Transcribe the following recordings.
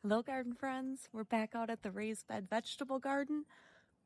Hello, garden friends. We're back out at the raised bed vegetable garden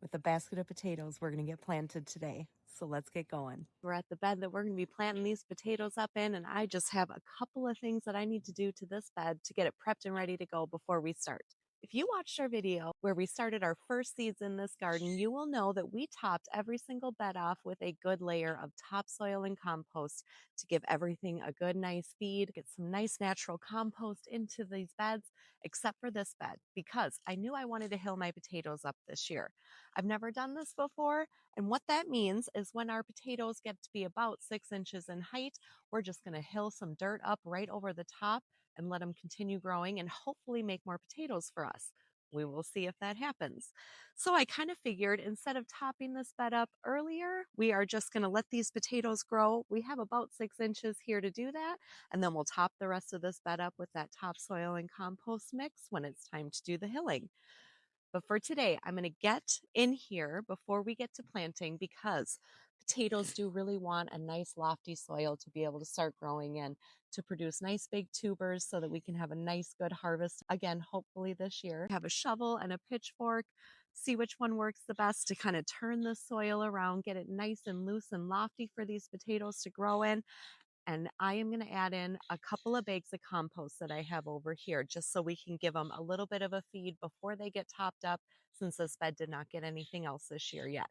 with a basket of potatoes we're going to get planted today. So let's get going. We're at the bed that we're going to be planting these potatoes up in, and I just have a couple of things that I need to do to this bed to get it prepped and ready to go before we start. If you watched our video where we started our first seeds in this garden, you will know that we topped every single bed off with a good layer of topsoil and compost to give everything a good, nice feed, get some nice natural compost into these beds, except for this bed, because I knew I wanted to hill my potatoes up this year. I've never done this before, and what that means is when our potatoes get to be about 6 inches in height, we're just going to hill some dirt up right over the top and let them continue growing and hopefully make more potatoes for us. We will see if that happens. So I kind of figured instead of topping this bed up earlier, we are just going to let these potatoes grow. We have about 6 inches here to do that, and then we'll top the rest of this bed up with that topsoil and compost mix when it's time to do the hilling. But for today, I'm going to get in here before we get to planting because potatoes do really want a nice lofty soil to be able to start growing in to produce nice big tubers so that we can have a nice good harvest again, hopefully this year. Have a shovel and a pitchfork, see which one works the best to kind of turn the soil around, get it nice and loose and lofty for these potatoes to grow in. And I am going to add in a couple of bags of compost that I have over here just so we can give them a little bit of a feed before they get topped up, since this bed did not get anything else this year yet.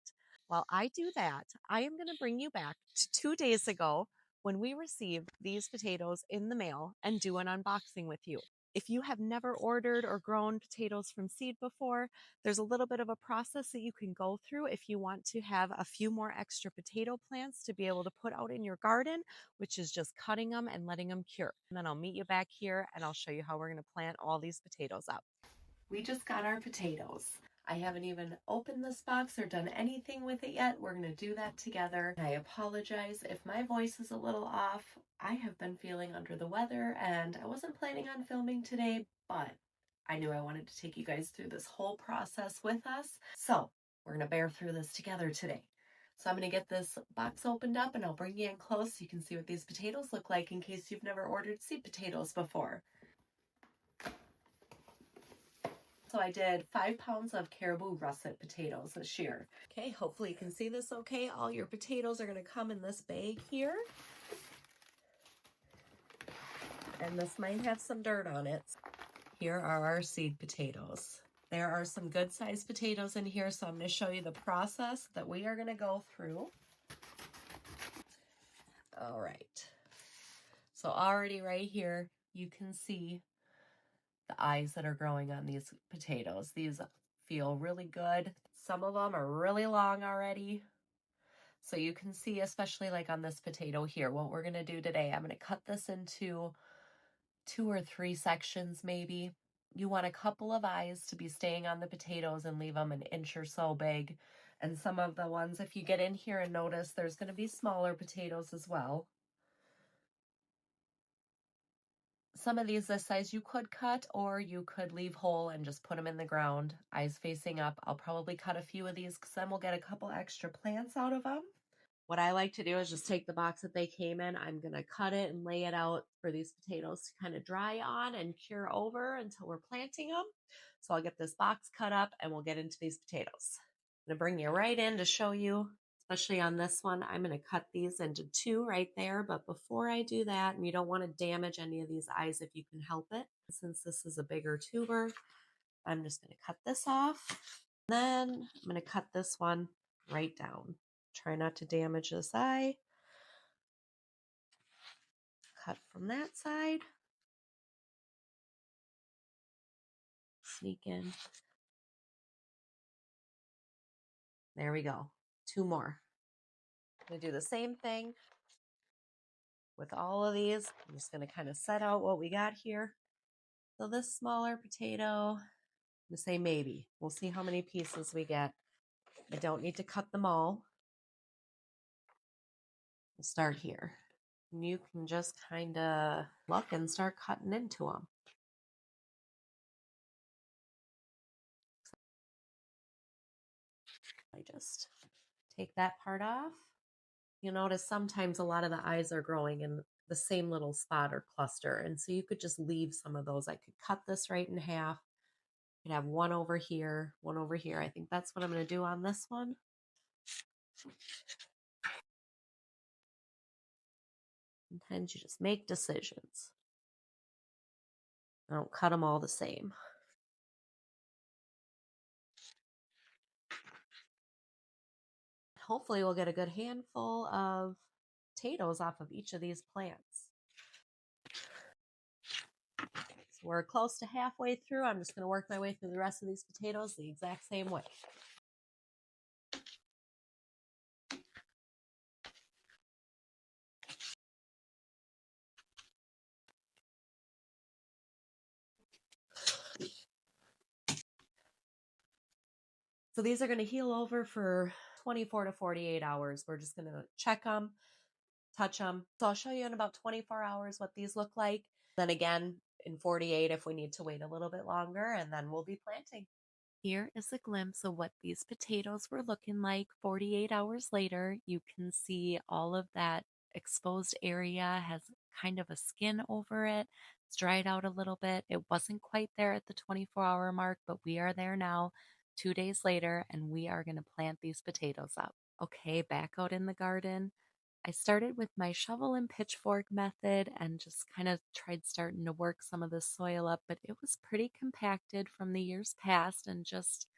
While I do that, I am going to bring you back to 2 days ago when we received these potatoes in the mail and do an unboxing with you. If you have never ordered or grown potatoes from seed before, there's a little bit of a process that you can go through if you want to have a few more extra potato plants to be able to put out in your garden, which is just cutting them and letting them cure. And then I'll meet you back here and I'll show you how we're going to plant all these potatoes up. We just got our potatoes. I haven't even opened this box or done anything with it yet. We're going to do that together. I apologize if my voice is a little off. I have been feeling under the weather and I wasn't planning on filming today, but I knew I wanted to take you guys through this whole process with us. So we're going to bear through this together today. So I'm going to get this box opened up and I'll bring you in close so you can see what these potatoes look like in case you've never ordered seed potatoes before. So I did 5 pounds of caribou russet potatoes this year. Okay, hopefully you can see this okay. All your potatoes are going to come in this bag here. And this might have some dirt on it. Here are our seed potatoes. There are some good sized potatoes in here, so I'm going to show you the process that we are going to go through. All right. So already right here, you can see the eyes that are growing on these potatoes. These feel really good. Some of them are really long already. So you can see, especially like on this potato here, what we're going to do today, I'm going to cut this into 2 or 3 sections maybe. You want a couple of eyes to be staying on the potatoes and leave them an inch or so big. And some of the ones, if you get in here and notice, there's going to be smaller potatoes as well. Some of these this size you could cut, or you could leave whole and just put them in the ground, eyes facing up. I'll probably cut a few of these because then we'll get a couple extra plants out of them. What I like to do is just take the box that they came in. I'm going to cut it and lay it out for these potatoes to kind of dry on and cure over until we're planting them. So I'll get this box cut up and we'll get into these potatoes. I'm going to bring you right in to show you, especially on this one. I'm going to cut these into 2 right there. But before I do that, and you don't want to damage any of these eyes if you can help it, since this is a bigger tuber, I'm just going to cut this off. Then I'm going to cut this one right down. Try not to damage this eye. Cut from that side. Sneak in. There we go. 2 more. I'm going to do the same thing with all of these. I'm just going to kind of set out what we got here. So this smaller potato, I'm going to say maybe. We'll see how many pieces we get. I don't need to cut them all. We'll start here. And you can just kind of look and start cutting into them. I just take that part off. You'll notice sometimes a lot of the eyes are growing in the same little spot or cluster. And so you could just leave some of those. I could cut this right in half. I could have one over here, one over here. I think that's what I'm going to do on this one. Sometimes you just make decisions. I don't cut them all the same. Hopefully we'll get a good handful of potatoes off of each of these plants. So we're close to halfway through. I'm just going to work my way through the rest of these potatoes the exact same way. So these are going to heal over for 24 to 48 hours. We're just going to check them, touch them. So I'll show you in about 24 hours what these look like. Then again, in 48 if we need to wait a little bit longer, and then we'll be planting. Here is a glimpse of what these potatoes were looking like 48 hours later. You can see all of that exposed area has kind of a skin over it. It's dried out a little bit. It wasn't quite there at the 24-hour mark, but we are there now 2 days later, and we are going to plant these potatoes up. Okay, back out in the garden. I started with my shovel and pitchfork method and just kind of tried starting to work some of the soil up, but it was pretty compacted from the years past and just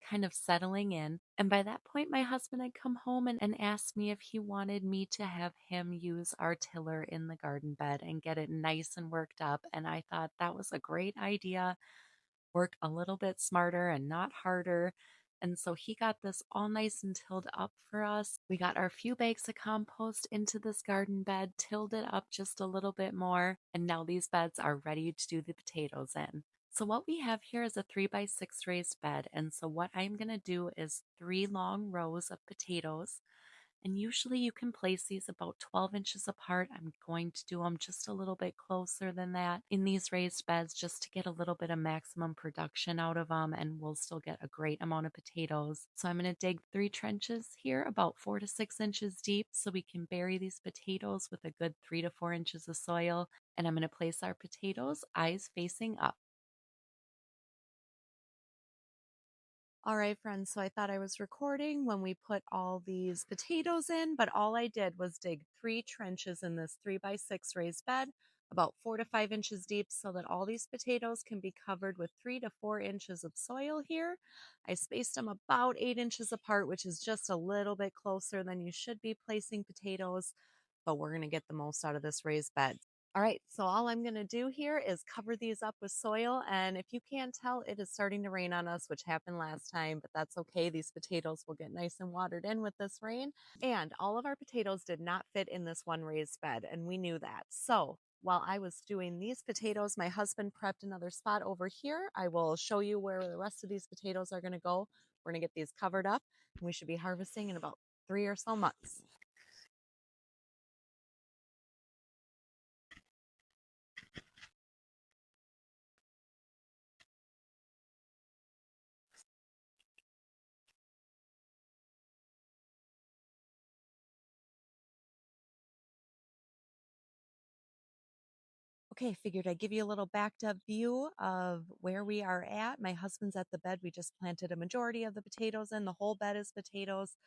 kind of settling in. And by that point, my husband had come home and asked me if he wanted me to have him use our tiller in the garden bed and get it nice and worked up. And I thought that was a great idea. Work a little bit smarter and not harder. And so he got this all nice and tilled up for us. We got our few bags of compost into this garden bed, tilled it up just a little bit more, and now these beds are ready to do the potatoes in. So what we have here is a 3x6 raised bed. And so what I'm going to do is 3 long rows of potatoes. And usually you can place these about 12 inches apart. I'm going to do them just a little bit closer than that in these raised beds just to get a little bit of maximum production out of them, and we'll still get a great amount of potatoes. So I'm going to dig 3 trenches here about 4 to 6 inches deep so we can bury these potatoes with a good 3 to 4 inches of soil. And I'm going to place our potatoes eyes facing up. All right, friends, so I thought I was recording when we put all these potatoes in, but all I did was dig 3 trenches in this 3x6 raised bed, about 4 to 5 inches deep, so that all these potatoes can be covered with 3 to 4 inches of soil here. I spaced them about 8 inches apart, which is just a little bit closer than you should be placing potatoes, but we're going to get the most out of this raised bed. All right, so all I'm going to do here is cover these up with soil, and if you can't tell, it is starting to rain on us, which happened last time, but that's okay. These potatoes will get nice and watered in with this rain, and all of our potatoes did not fit in this one raised bed, and we knew that. So while I was doing these potatoes, my husband prepped another spot over here. I will show you where the rest of these potatoes are going to go. We're going to get these covered up, and we should be harvesting in about 3 or so months. Okay, figured I'd give you a little backed up view of where we are at. My husband's at the bed. We just planted a majority of the potatoes in. The whole bed is potatoes.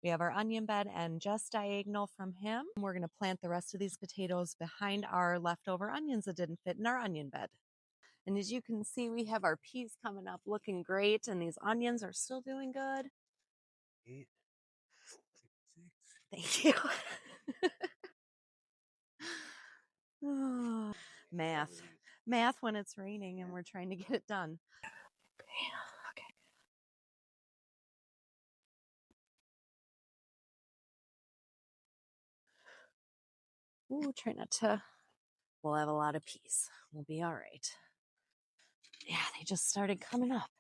We have our onion bed, and just diagonal from him, we're going to plant the rest of these potatoes behind our leftover onions that didn't fit in our onion bed. And as you can see, we have our peas coming up looking great, and these onions are still doing good. 8, 6. Thank you. Oh, math. Math when it's raining and we're trying to get it done. Okay. Ooh, try not to. We'll have a lot of peas. We'll be all right. Yeah, they just started coming up.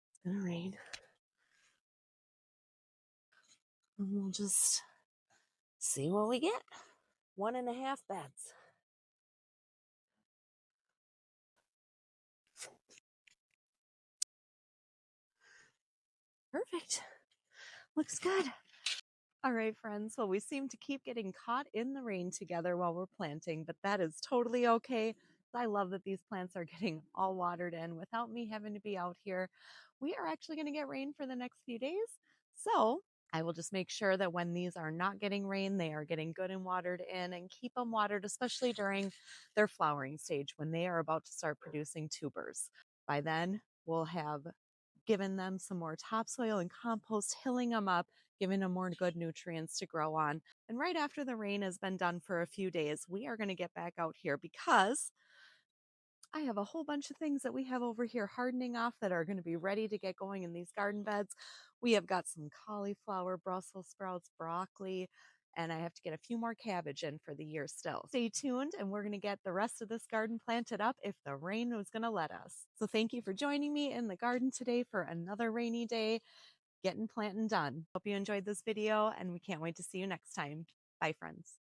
It's gonna rain. And we'll just see what we get. 1.5 beds. Perfect. Looks good. All right, friends. Well, we seem to keep getting caught in the rain together while we're planting, but that is totally okay. I love that these plants are getting all watered in without me having to be out here. We are actually going to get rain for the next few days. So I will just make sure that when these are not getting rain, they are getting good and watered in, and keep them watered, especially during their flowering stage when they are about to start producing tubers. By then, we'll have given them some more topsoil and compost, hilling them up, giving them more good nutrients to grow on. And right after the rain has been done for a few days, we are going to get back out here because I have a whole bunch of things that we have over here hardening off that are going to be ready to get going in these garden beds. We have got some cauliflower, Brussels sprouts, broccoli, and I have to get a few more cabbage in for the year still. Stay tuned, and we're going to get the rest of this garden planted up if the rain was going to let us. So thank you for joining me in the garden today for another rainy day, getting planting done. Hope you enjoyed this video, and we can't wait to see you next time. Bye, friends.